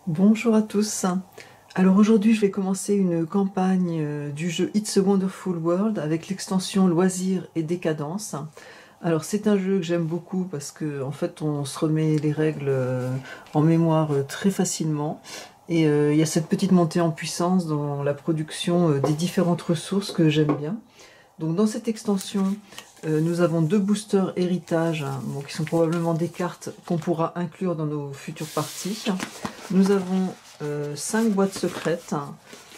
Bonjour à tous. Alors aujourd'hui je vais commencer une campagne du jeu It's a Wonderful World avec l'extension Loisirs et Décadence. Alors c'est un jeu que j'aime beaucoup parce que en fait on se remet les règles en mémoire très facilement et il y a cette petite montée en puissance dans la production des différentes ressources que j'aime bien. Donc dans cette extension, nous avons deux boosters héritage, bon, qui sont probablement des cartes qu'on pourra inclure dans nos futures parties. Nous avons 5 boîtes secrètes,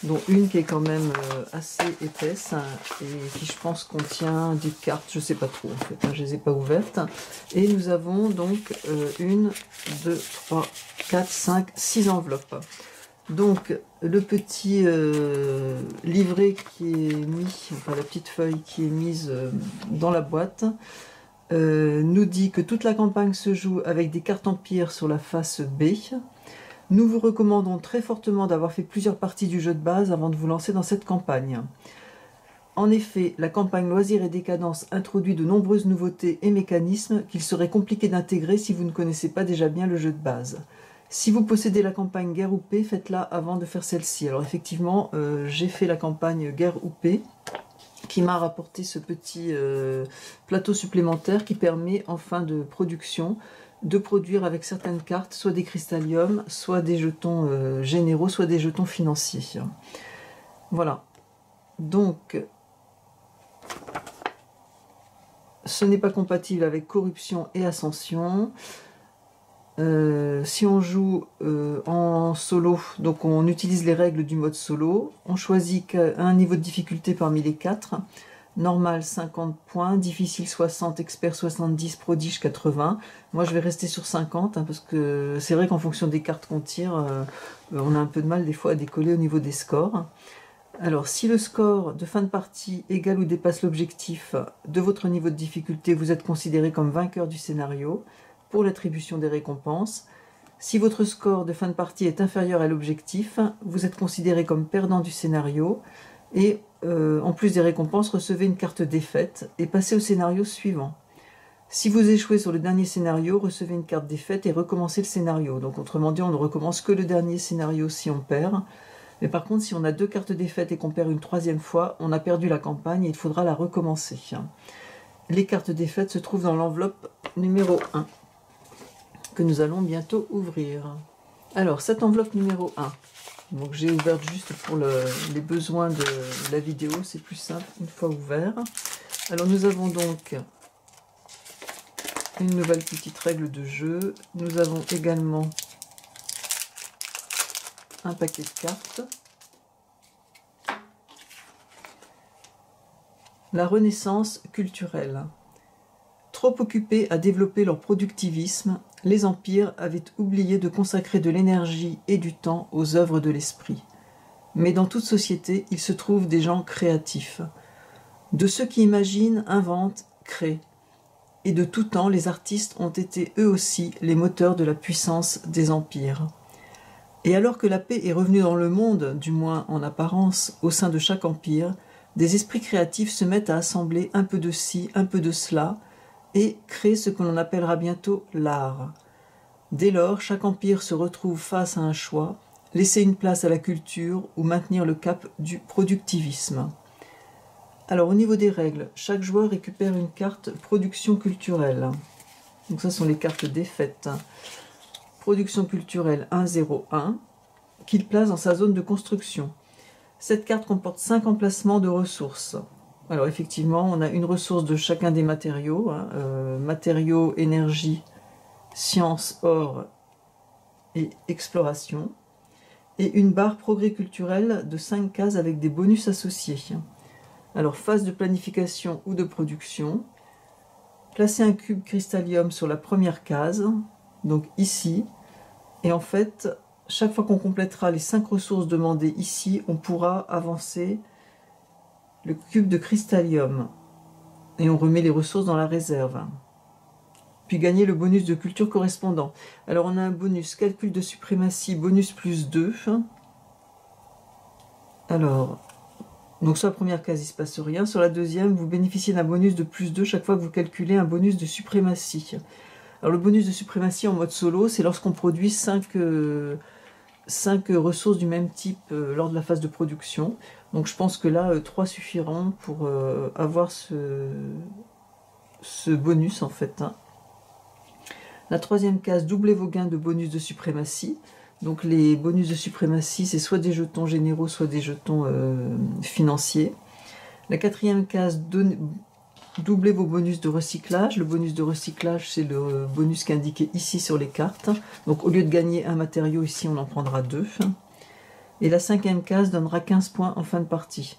dont une qui est quand même assez épaisse et qui je pense contient des cartes, je sais pas trop en fait, je les ai pas ouvertes. Et nous avons donc 1, 2, 3, 4, 5, 6 enveloppes. Donc le petit livret qui est mis, enfin la petite feuille qui est mise dans la boîte, nous dit que toute la campagne se joue avec des cartes empire sur la face B. Nous vous recommandons très fortement d'avoir fait plusieurs parties du jeu de base avant de vous lancer dans cette campagne. En effet, la campagne Loisirs et Décadence introduit de nombreuses nouveautés et mécanismes qu'il serait compliqué d'intégrer si vous ne connaissez pas déjà bien le jeu de base. Si vous possédez la campagne Guerre ou Paix, faites-la avant de faire celle-ci. Alors effectivement, j'ai fait la campagne Guerre ou Paix, qui m'a rapporté ce petit plateau supplémentaire qui permet en fin de production de produire avec certaines cartes soit des cristalliums, soit des jetons généraux, soit des jetons financiers. Voilà. Donc, ce n'est pas compatible avec corruption et ascension. Si on joue en solo, donc on utilise les règles du mode solo, on choisit un niveau de difficulté parmi les 4, normal 50 points, difficile 60, expert 70, prodige 80. Moi je vais rester sur 50 parce que c'est vrai qu'en fonction des cartes qu'on tire, on a un peu de mal des fois à décoller au niveau des scores. Alors si le score de fin de partie égale ou dépasse l'objectif de votre niveau de difficulté, vous êtes considéré comme vainqueur du scénario pour l'attribution des récompenses. Si votre score de fin de partie est inférieur à l'objectif, vous êtes considéré comme perdant du scénario et en plus des récompenses, recevez une carte défaite et passez au scénario suivant. Si vous échouez sur le dernier scénario, recevez une carte défaite et recommencez le scénario. Donc autrement dit, on ne recommence que le dernier scénario si on perd. Mais par contre, si on a 2 cartes défaites et qu'on perd une 3e fois, on a perdu la campagne et il faudra la recommencer. Les cartes défaites se trouvent dans l'enveloppe numéro 1. Que nous allons bientôt ouvrir. Alors, cette enveloppe numéro 1, donc j'ai ouvert juste pour les besoins de la vidéo, c'est plus simple une fois ouvert. Alors, nous avons donc une nouvelle petite règle de jeu. Nous avons également un paquet de cartes. La renaissance culturelle. Trop occupés à développer leur productivisme, les empires avaient oublié de consacrer de l'énergie et du temps aux œuvres de l'esprit. Mais dans toute société, il se trouve des gens créatifs. De ceux qui imaginent, inventent, créent. Et de tout temps, les artistes ont été eux aussi les moteurs de la puissance des empires. Et alors que la paix est revenue dans le monde, du moins en apparence, au sein de chaque empire, des esprits créatifs se mettent à assembler un peu de ci, un peu de cela, et créer ce que l'on appellera bientôt l'art. Dès lors, chaque empire se retrouve face à un choix, laisser une place à la culture ou maintenir le cap du productivisme. Alors au niveau des règles, chaque joueur récupère une carte production culturelle. Donc ça sont les cartes défaites. Production culturelle 101, qu'il place dans sa zone de construction. Cette carte comporte 5 emplacements de ressources. Alors effectivement, on a une ressource de chacun des matériaux, matériaux, énergie, science, or et exploration, et une barre progrès culturel de 5 cases avec des bonus associés. Alors phase de planification ou de production, placez un cube cristallium sur la première case, donc ici, et en fait, chaque fois qu'on complétera les 5 ressources demandées ici, on pourra avancer le cube de cristallium et on remet les ressources dans la réserve, puis gagner le bonus de culture correspondant. Alors on a un bonus calcul de suprématie, bonus plus 2. Alors, donc sur la première case il ne se passe rien, sur la deuxième vous bénéficiez d'un bonus de plus 2 chaque fois que vous calculez un bonus de suprématie. Alors le bonus de suprématie en mode solo, c'est lorsqu'on produit 5 5 ressources du même type lors de la phase de production. Donc je pense que là, 3 suffiront pour avoir ce bonus en fait. Hein. La troisième case, doublez vos gains de bonus de suprématie. Donc les bonus de suprématie, c'est soit des jetons généraux, soit des jetons financiers. La quatrième case, doublez vos bonus de recyclage. Le bonus de recyclage, c'est le bonus qui est indiqué ici sur les cartes. Donc au lieu de gagner un matériau, ici on en prendra 2. Et la cinquième case donnera 15 points en fin de partie.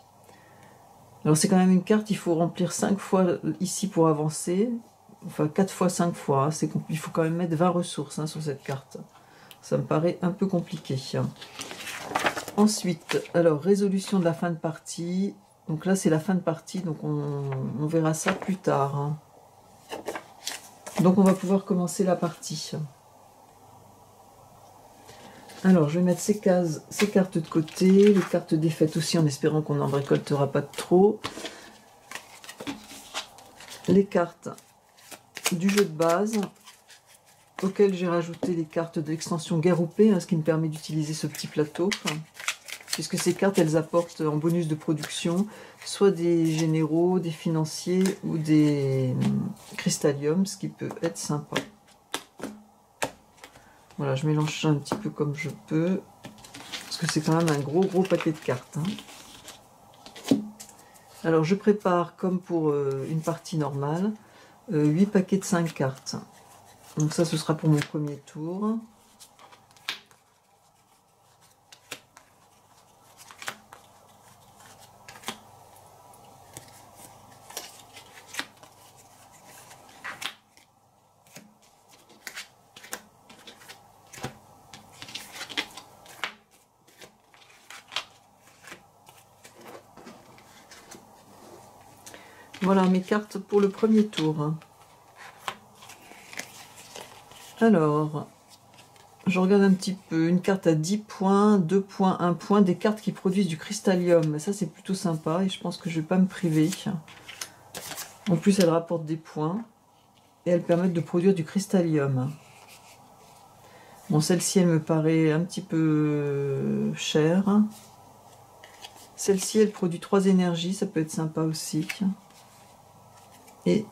Alors c'est quand même une carte, il faut remplir 5 fois ici pour avancer. Enfin 4 fois 5 fois, hein. Il faut quand même mettre 20 ressources hein, sur cette carte. Ça me paraît un peu compliqué. Ensuite, alors résolution de la fin de partie. Donc là c'est la fin de partie, donc on verra ça plus tard. Hein. Donc on va pouvoir commencer la partie. Alors je vais mettre ces cartes de côté, les cartes défaites aussi en espérant qu'on n'en récoltera pas de trop. Les cartes du jeu de base, auquel j'ai rajouté les cartes de l'extension Guerre ou Paix, hein, ce qui me permet d'utiliser ce petit plateau, puisque ces cartes, elles apportent en bonus de production soit des généraux, des financiers ou des cristalliums, ce qui peut être sympa. Voilà, je mélange ça un petit peu comme je peux, parce que c'est quand même un gros paquet de cartes. Hein. Alors je prépare, comme pour une partie normale, 8 paquets de 5 cartes. Donc ça, ce sera pour mon premier tour. Voilà mes cartes pour le premier tour. Alors, je regarde un petit peu. Une carte à 10 points, 2 points, 1 point. Des cartes qui produisent du cristallium. Ça, c'est plutôt sympa et je pense que je ne vais pas me priver. En plus, elles rapportent des points et elles permettent de produire du cristallium. Bon, celle-ci, elle me paraît un petit peu chère. Celle-ci, elle produit 3 énergies. Ça peut être sympa aussi. Et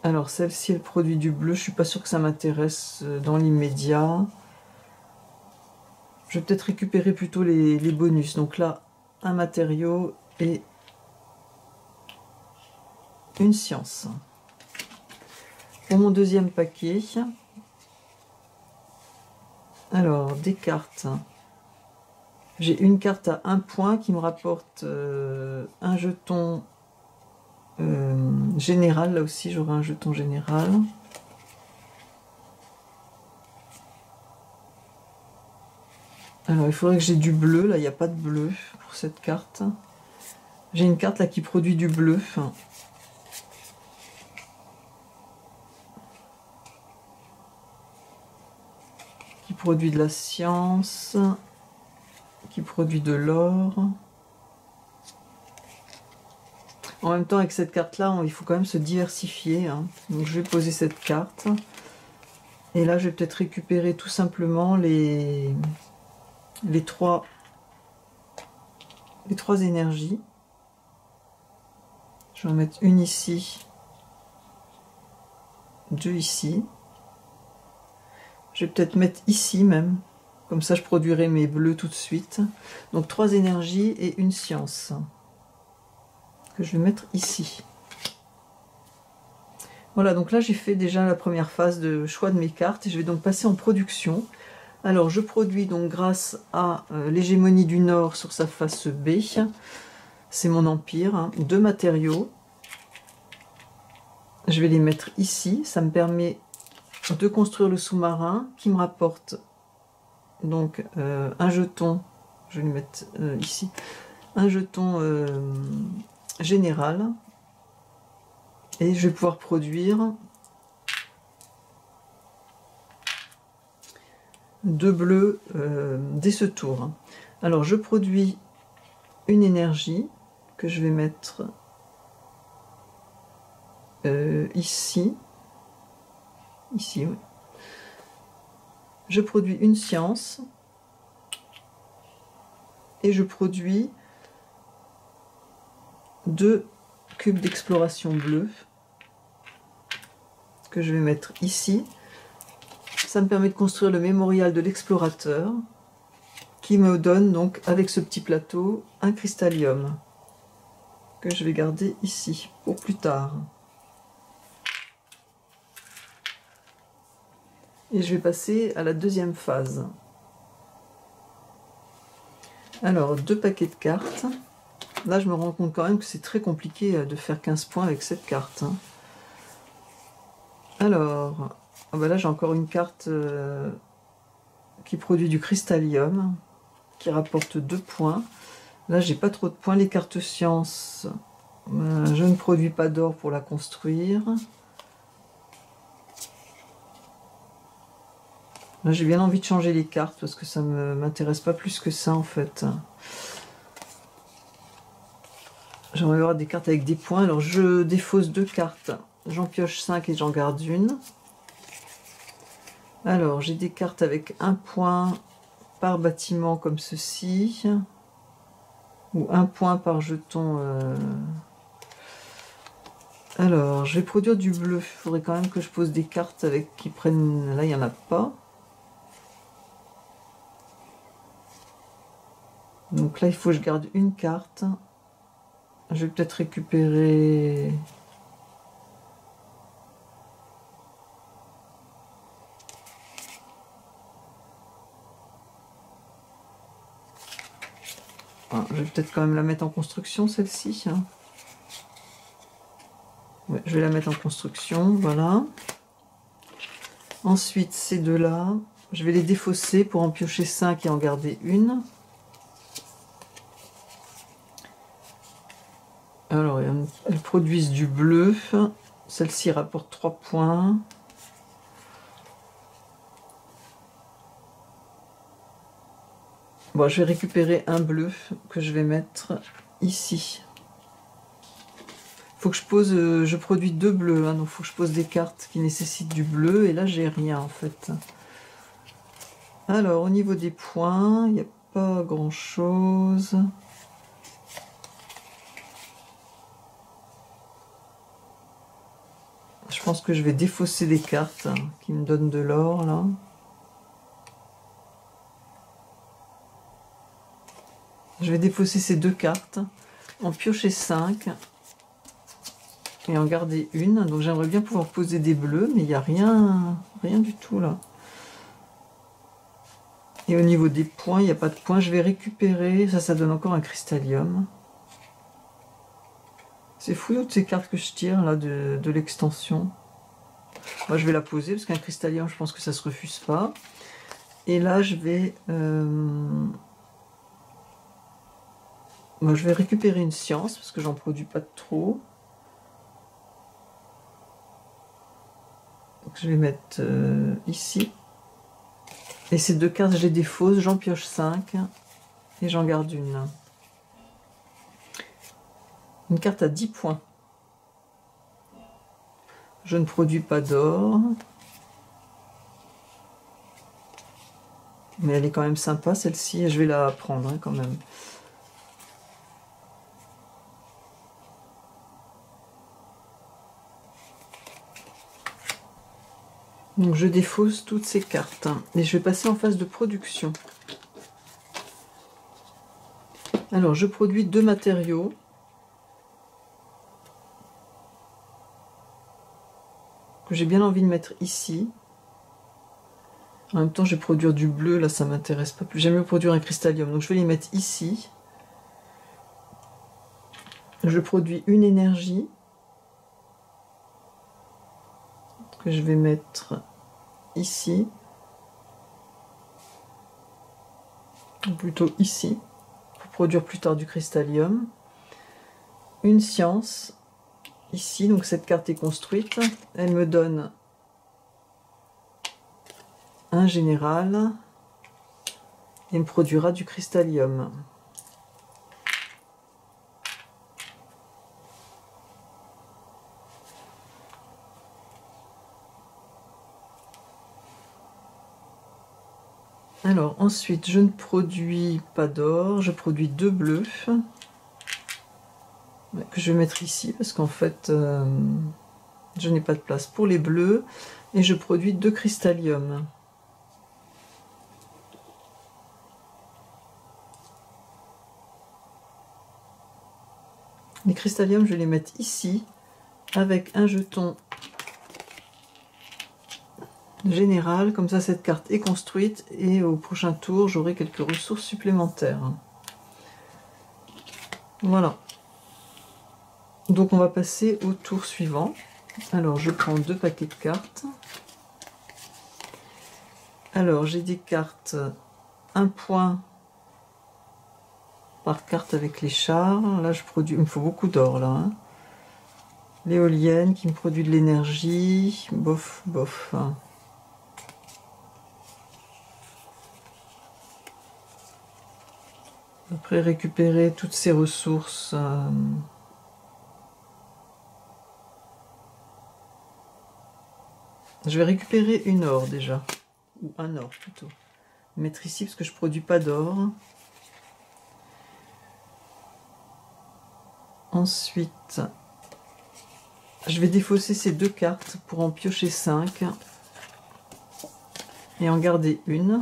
alors celle-ci, elle produit du bleu. Je suis pas sûre que ça m'intéresse dans l'immédiat. Je vais peut-être récupérer plutôt les bonus. Donc là, un matériau et une science. Pour mon deuxième paquet, alors des cartes. J'ai une carte à 1 point qui me rapporte un jeton général. Là aussi, j'aurai un jeton général. Alors, il faudrait que j'ai du bleu. Là, il n'y a pas de bleu pour cette carte. J'ai une carte là qui produit du bleu. Qui produit de la science. Qui produit de l'or. En même temps, avec cette carte-là, il faut quand même se diversifier. Hein. Donc, je vais poser cette carte. Et là, je vais peut-être récupérer tout simplement les trois énergies. Je vais en mettre une ici, 2 ici. Je vais peut-être mettre ici même. Comme ça, je produirai mes bleus tout de suite. Donc, 3 énergies et une science. Que je vais mettre ici. Voilà, donc là, j'ai fait déjà la première phase de choix de mes cartes. Et je vais donc passer en production. Alors, je produis donc grâce à l'hégémonie du Nord sur sa face B. C'est mon empire. Hein, 2 matériaux. Je vais les mettre ici. Ça me permet de construire le sous-marin qui me rapporte donc un jeton. Je vais le mettre ici. Un jeton général. Et je vais pouvoir produire 2 bleus dès ce tour. Alors je produis une énergie que je vais mettre ici. Ici, oui. je produis une science et je produis 2 cubes d'exploration bleue que je vais mettre ici. Ça me permet de construire le mémorial de l'explorateur qui me donne donc avec ce petit plateau un cristallium que je vais garder ici pour plus tard. Et je vais passer à la deuxième phase. Alors, 2 paquets de cartes. Là, je me rends compte quand même que c'est très compliqué de faire 15 points avec cette carte. Alors, ah ben là, j'ai encore une carte qui produit du cristallium, qui rapporte 2 points. Là, j'ai pas trop de points. Les cartes sciences, je ne produis pas d'or pour la construire. Là, j'ai bien envie de changer les cartes parce que ça ne m'intéresse pas plus que ça en fait. J'aimerais avoir des cartes avec des points. Alors, je défausse 2 cartes. J'en pioche 5 et j'en garde une. Alors, j'ai des cartes avec 1 point par bâtiment comme ceci. Ou 1 point par jeton. Alors, je vais produire du bleu. Il faudrait quand même que je pose des cartes avec qui prennent... Là, il n'y en a pas. Donc là, il faut que je garde une carte. Je vais peut-être récupérer... Ah, je vais peut-être quand même la mettre en construction, celle-ci. Ouais, je vais la mettre en construction, voilà. Ensuite, ces deux-là, je vais les défausser pour en piocher 5 et en garder une. Alors, elles produisent du bleu. Celle-ci rapporte 3 points. Bon, je vais récupérer un bleu que je vais mettre ici. Faut que je pose, je produis 2 bleus, hein, donc faut que je pose des cartes qui nécessitent du bleu, et là j'ai rien en fait. Alors au niveau des points, il n'y a pas grand chose. Je pense que je vais défausser des cartes qui me donnent de l'or là. Je vais défausser ces 2 cartes, en piocher 5 et en garder une. Donc j'aimerais bien pouvoir poser des bleus, mais il n'y a rien du tout là. Et au niveau des points, il n'y a pas de points. Je vais récupérer, ça donne encore un cristallium. C'est fou toutes ces cartes que je tire là de l'extension. Moi je vais la poser parce qu'un cristallium, je pense que ça se refuse pas. Et là je vais moi, je vais récupérer une science parce que j'en produis pas trop. Donc, je vais mettre ici. Et ces 2 cartes, je les défausse, j'en pioche 5 et j'en garde une. Une carte à 10 points. Je ne produis pas d'or. Mais elle est quand même sympa celle-ci et je vais la prendre hein, quand même. Donc je défausse toutes ces cartes et je vais passer en phase de production. Alors je produis 2 matériaux. Que j'ai bien envie de mettre ici. En même temps je vais produire du bleu, là ça m'intéresse pas plus. J'aime mieux produire un cristallium, donc je vais les mettre ici. Je produis une énergie. Que je vais mettre ici. Ou plutôt ici. Pour produire plus tard du cristallium. Une science. Ici, donc cette carte est construite. Elle me donne un général. Et me produira du cristallium. Alors ensuite, je ne produis pas d'or, je produis 2 bleus que je vais mettre ici parce qu'en fait je n'ai pas de place pour les bleus, et je produis 2 cristalliums. Les cristalliums, je vais les mettre ici avec un jeton général, comme ça cette carte est construite et au prochain tour j'aurai quelques ressources supplémentaires. Voilà. Donc on va passer au tour suivant. Alors je prends 2 paquets de cartes. Alors j'ai des cartes 1 point par carte avec les chars. Là je produis, il me faut beaucoup d'or là. Hein. L'éolienne qui me produit de l'énergie. Bof, bof. Après récupérer toutes ces ressources. Je vais récupérer une or déjà. Ou un or plutôt. Mettre ici parce que je produis pas d'or. Ensuite, je vais défausser ces 2 cartes pour en piocher 5 et en garder une.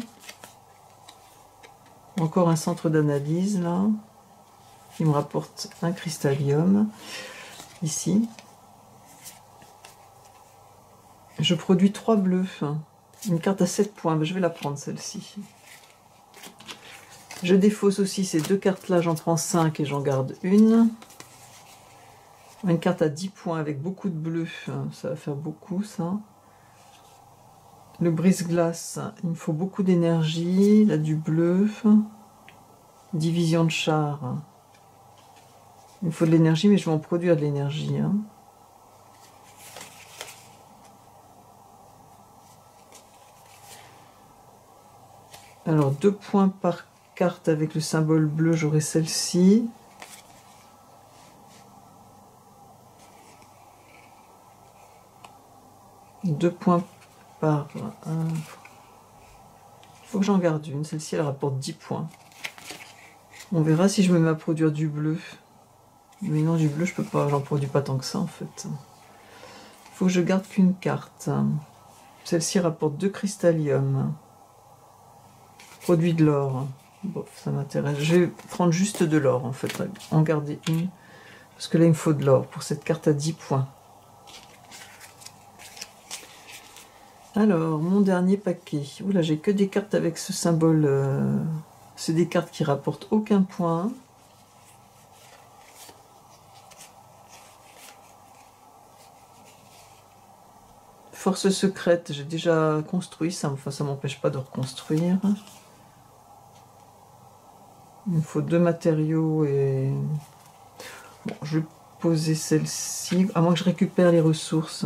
Encore un centre d'analyse là, qui me rapporte un cristallium ici. Je produis 3 bleus, une carte à 7 points, je vais la prendre celle-ci. Je défausse aussi ces 2 cartes là, j'en prends 5 et j'en garde une. Une carte à 10 points avec beaucoup de bleus, ça va faire beaucoup ça. Le brise-glace, il me faut beaucoup d'énergie, là du bleu. Division de char. Il me faut de l'énergie, mais je vais en produire de l'énergie. Hein. Alors 2 points par carte avec le symbole bleu, j'aurai celle-ci. Deux points par... Il faut que j'en garde une. Celle-ci, elle rapporte 10 points. On verra si je me mets à produire du bleu. Mais non, du bleu, je peux pas. J'en produis pas tant que ça, en fait. Il faut que je garde qu'une carte. Celle-ci rapporte 2 cristalliums. Produit de l'or. Bon, ça m'intéresse. Je vais prendre juste de l'or, en fait. En garder une. Parce que là, il me faut de l'or pour cette carte à 10 points. Alors, mon dernier paquet. Oula, j'ai que des cartes avec ce symbole. C'est des cartes qui rapportent aucun point. Force secrète, j'ai déjà construit ça. Enfin, ça m'empêche pas de reconstruire. Il me faut 2 matériaux et... Bon, je vais poser celle-ci, à moins que je récupère les ressources.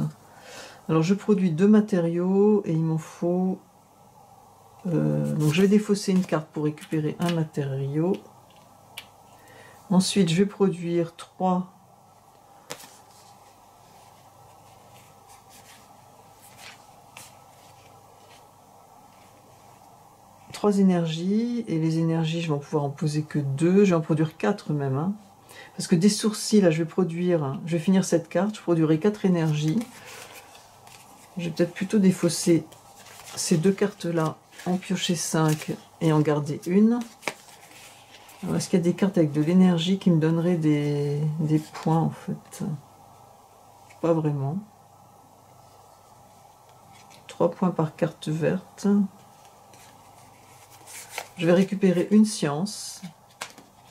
Alors, je produis 2 matériaux et il m'en faut... donc, je vais défausser une carte pour récupérer un matériau. Ensuite, je vais produire 3... énergies, et les énergies, je vais en pouvoir en poser que 2. Je vais en produire 4 même. Hein. Parce que des sourcils, là, je vais finir cette carte, je produirai 4 énergies. Je vais peut-être plutôt défausser ces 2 cartes-là, en piocher 5 et en garder une. Alors, est-ce qu'il y a des cartes avec de l'énergie qui me donneraient des points, en fait? Pas vraiment. 3 points par carte verte. Je vais récupérer une science,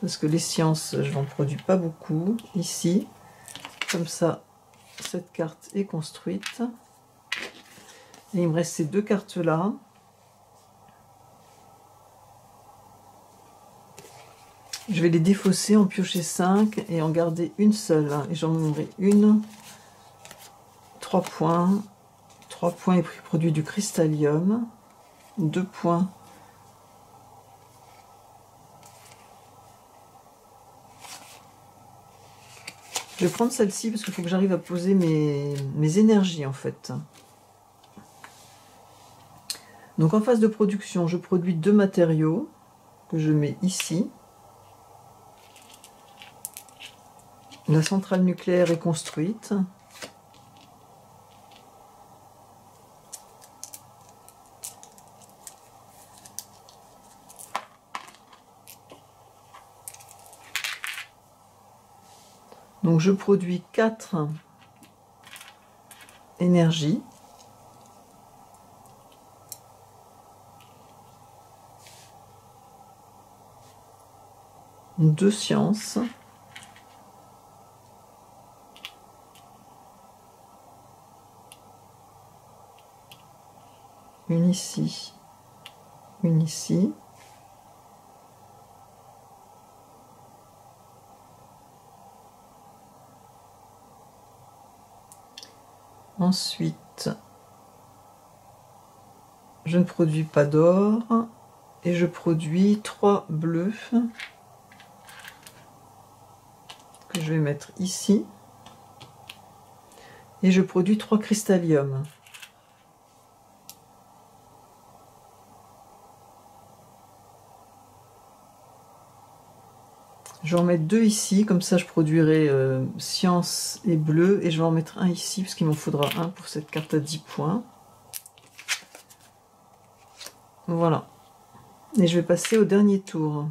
parce que les sciences, je n'en produis pas beaucoup, ici. Comme ça, cette carte est construite. Et il me reste ces 2 cartes-là. Je vais les défausser, en piocher 5 et en garder une seule. Et j'en aurai une. 3 points. 3 points et produit du cristallium. 2 points. Je vais prendre celle-ci parce qu'il faut que j'arrive à poser mes énergies en fait. Donc en phase de production, je produis 2 matériaux que je mets ici. La centrale nucléaire est construite. Donc je produis 4 énergies. Deux sciences. Une ici, une ici. Ensuite, je ne produis pas d'or et je produis 3 bleus que je vais mettre ici. Et je produis 3 cristalliums. Je vais en mettre 2 ici, comme ça je produirai science et bleu, et je vais en mettre un ici, parce qu'il m'en faudra un pour cette carte à 10 points. Voilà. Et je vais passer au dernier tour.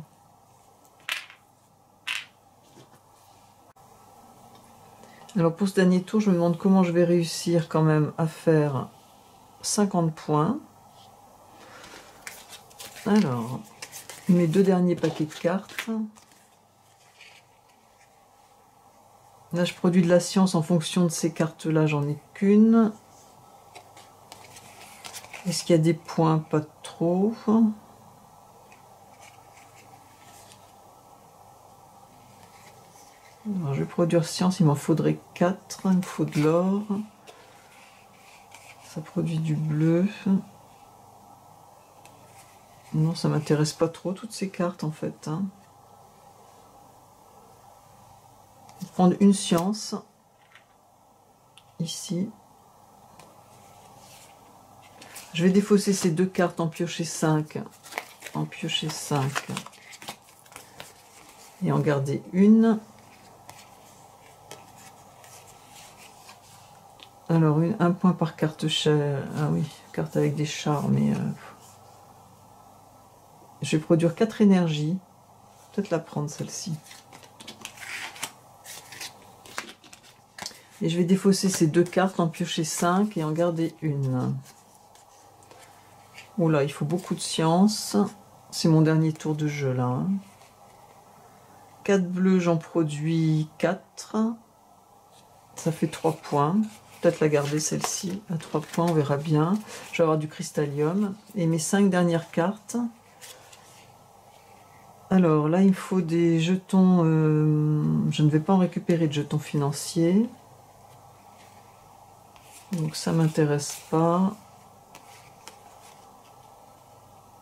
Alors pour ce dernier tour, je me demande comment je vais réussir quand même à faire 50 points. Alors, mes 2 derniers paquets de cartes. Là, je produis de la science en fonction de ces cartes-là, j'en ai qu'une. Est-ce qu'il y a des points? Pas trop. Alors, je vais produire science, il m'en faudrait 4. Il me faut de l'or. Ça produit du bleu. Non, ça m'intéresse pas trop, toutes ces cartes, en fait. Je vais prendre une science. Ici. Je vais défausser ces 2 cartes, en piocher 5. En piocher 5. Et en garder une. Alors, un point par carte chère. Ah oui, carte avec des chars, mais... je vais produire 4 énergies. Peut-être la prendre, celle-ci. Et je vais défausser ces 2 cartes, en piocher 5 et en garder une. Oula, il faut beaucoup de science. C'est mon dernier tour de jeu, là. 4 bleus, j'en produis 4. Ça fait 3 points. Peut-être la garder celle-ci à 3 points, on verra bien. Je vais avoir du cristallium. Et mes 5 dernières cartes. Alors là, il me faut des jetons. Je ne vais pas en récupérer de jetons financiers. Donc ça m'intéresse pas.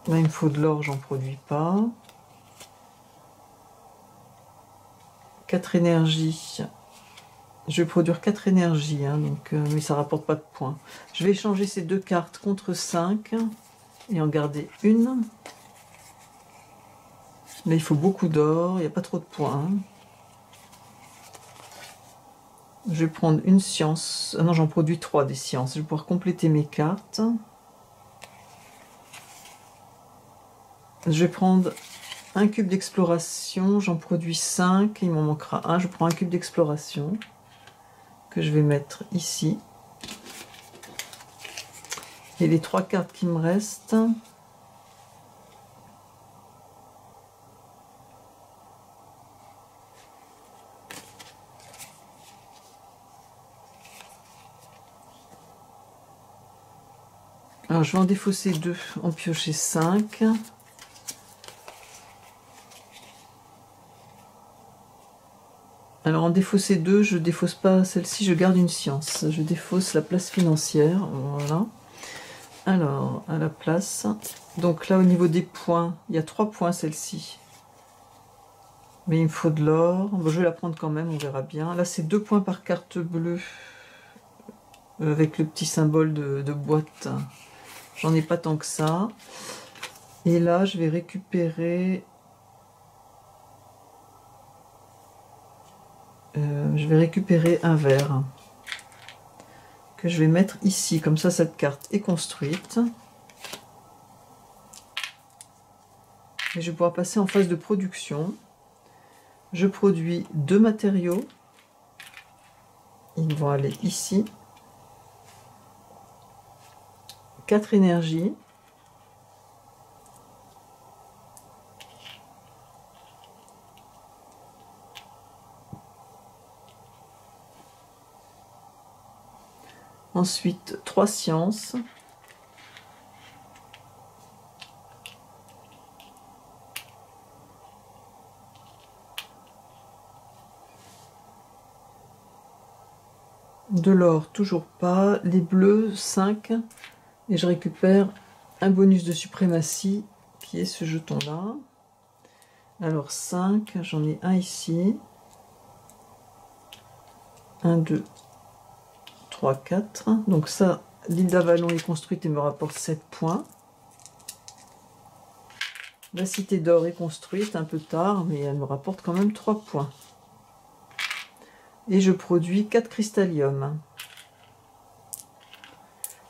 Là, il me faut de l'or, j'en produis pas. 4 énergies. Je vais produire 4 énergies, donc, mais ça rapporte pas de points. Je vais échanger ces 2 cartes contre 5 et en garder une. Là, il faut beaucoup d'or, il n'y a pas trop de points. Je vais prendre une science. Ah non, j'en produis 3 des sciences. Je vais pouvoir compléter mes cartes. Je vais prendre un cube d'exploration. J'en produis 5. Il m'en manquera un. Je prends un cube d'exploration que je vais mettre ici. Et les 3 cartes qui me restent. Alors je vais en défausser 2, en piocher 5. Alors en défausser 2, je défausse pas celle-ci, je garde une science. Je défausse la place financière, voilà. Alors, à la place. Donc là, au niveau des points, il y a 3 points celle-ci. Mais il me faut de l'or. Bon, je vais la prendre quand même, on verra bien. Là, c'est 2 points par carte bleue. Avec le petit symbole de boîte. J'en ai pas tant que ça. Et là, je vais récupérer... un vert que je vais mettre ici. Comme ça, cette carte est construite. Et je vais pouvoir passer en phase de production. Je produis 2 matériaux. Ils vont aller ici. 4 énergies. Ensuite, 3 sciences. De l'or, toujours pas. Les bleus, 5. Et je récupère un bonus de suprématie qui est ce jeton-là. Alors 5, j'en ai un ici. 1, 2, 3, 4. Donc ça, l'île d'Avalon est construite et me rapporte 7 points. La cité d'or est construite un peu tard, mais elle me rapporte quand même 3 points. Et je produis 4 cristalliums.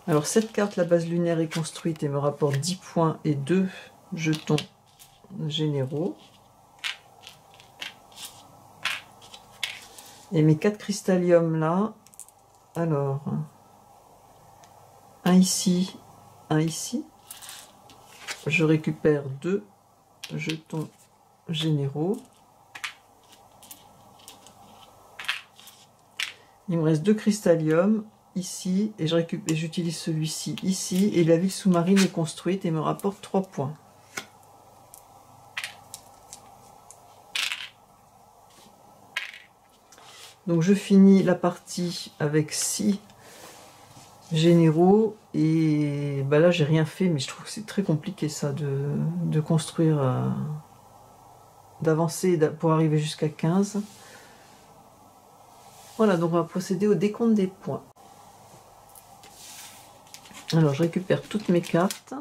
Alors cette carte, la base lunaire, est construite et me rapporte 10 points et 2 jetons généraux. Et mes 4 cristalliums là, alors, un ici, un ici. Je récupère 2 jetons généraux. Il me reste 2 cristalliums ici et j'utilise celui-ci ici. Et la ville sous-marine est construite et me rapporte 3 points. Donc je finis la partie avec 6 généraux et bah là j'ai rien fait, mais je trouve que c'est très compliqué ça de construire, d'avancer pour arriver jusqu'à 15. Voilà, donc on va procéder au décompte des points. Alors je récupère toutes mes cartes.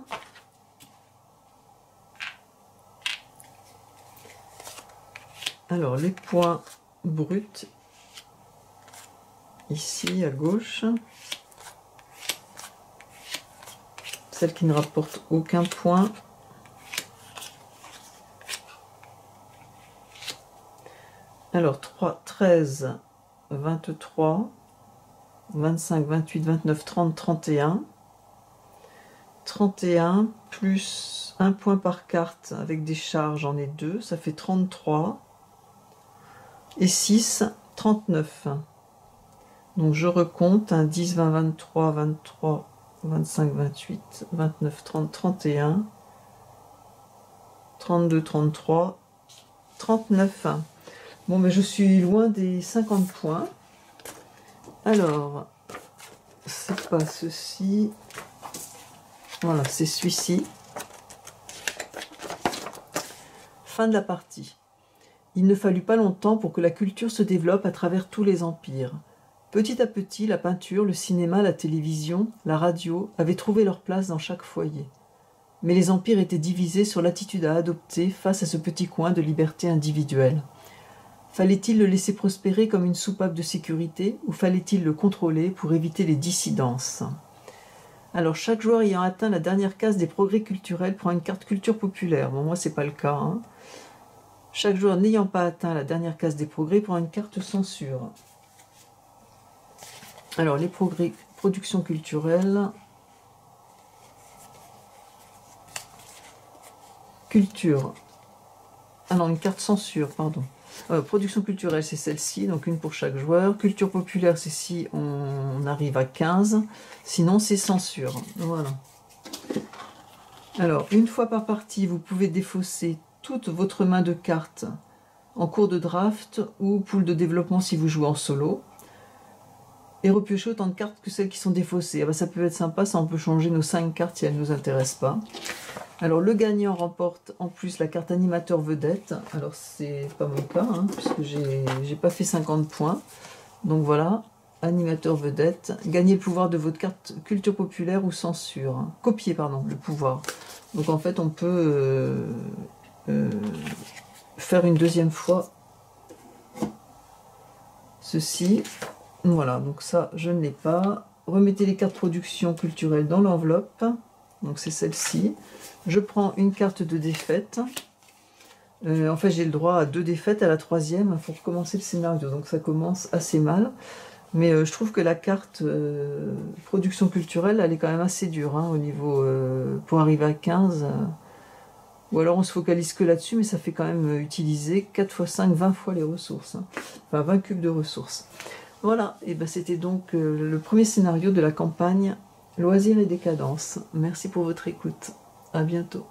Alors les points bruts, ici à gauche. Celle qui ne rapporte aucun point. Alors 3, 13, 23, 25, 28, 29, 30, 31. 31 plus 1 point par carte avec des charges, j'en ai 2, ça fait 33. Et 6, 39. Donc je recompte un 10, 20, 23, 23, 25, 28, 29, 30, 31, 32, 33, 39. Bon, mais je suis loin des 50 points. Alors, c'est pas ceci. Voilà, c'est celui-ci. Fin de la partie. Il ne fallut pas longtemps pour que la culture se développe à travers tous les empires. Petit à petit, la peinture, le cinéma, la télévision, la radio avaient trouvé leur place dans chaque foyer. Mais les empires étaient divisés sur l'attitude à adopter face à ce petit coin de liberté individuelle. Fallait-il le laisser prospérer comme une soupape de sécurité ou fallait-il le contrôler pour éviter les dissidences? Alors, chaque joueur ayant atteint la dernière case des progrès culturels prend une carte culture populaire. Bon, moi, c'est pas le cas, hein. Chaque joueur n'ayant pas atteint la dernière case des progrès prend une carte censure. Alors, les progrès, production culturelle. Culture. Ah non, une carte censure, pardon. Production culturelle, c'est celle-ci, donc une pour chaque joueur. Culture populaire, c'est si on arrive à 15. Sinon, c'est censure. Voilà. Alors, une fois par partie, vous pouvez défausser toute votre main de cartes en cours de draft ou pool de développement si vous jouez en solo. Et repiocher autant de cartes que celles qui sont défaussées. Ah bah, ça peut être sympa, ça on peut changer nos 5 cartes si elles ne nous intéressent pas. Alors le gagnant remporte en plus la carte animateur vedette. Alors c'est pas mon cas, hein, puisque j'ai pas fait 50 points. Donc voilà. animateur vedette, gagner le pouvoir de votre carte culture populaire ou censure. Copier, pardon, le pouvoir. Donc en fait, on peut faire une deuxième fois ceci. Voilà, donc ça, je ne l'ai pas. Remettez les cartes production culturelle dans l'enveloppe. Donc c'est celle-ci. Je prends une carte de défaite. En fait, j'ai le droit à 2 défaites. À la 3e, il faut recommencer le scénario. Donc ça commence assez mal. Mais je trouve que la carte production culturelle, elle est quand même assez dure hein, au niveau pour arriver à 15. Ou alors on se focalise que là-dessus, mais ça fait quand même utiliser 4 x 5, 20 fois les ressources. Hein. Enfin, 20 cubes de ressources. Voilà, et ben c'était donc le premier scénario de la campagne Loisirs et décadence. Merci pour votre écoute. À bientôt.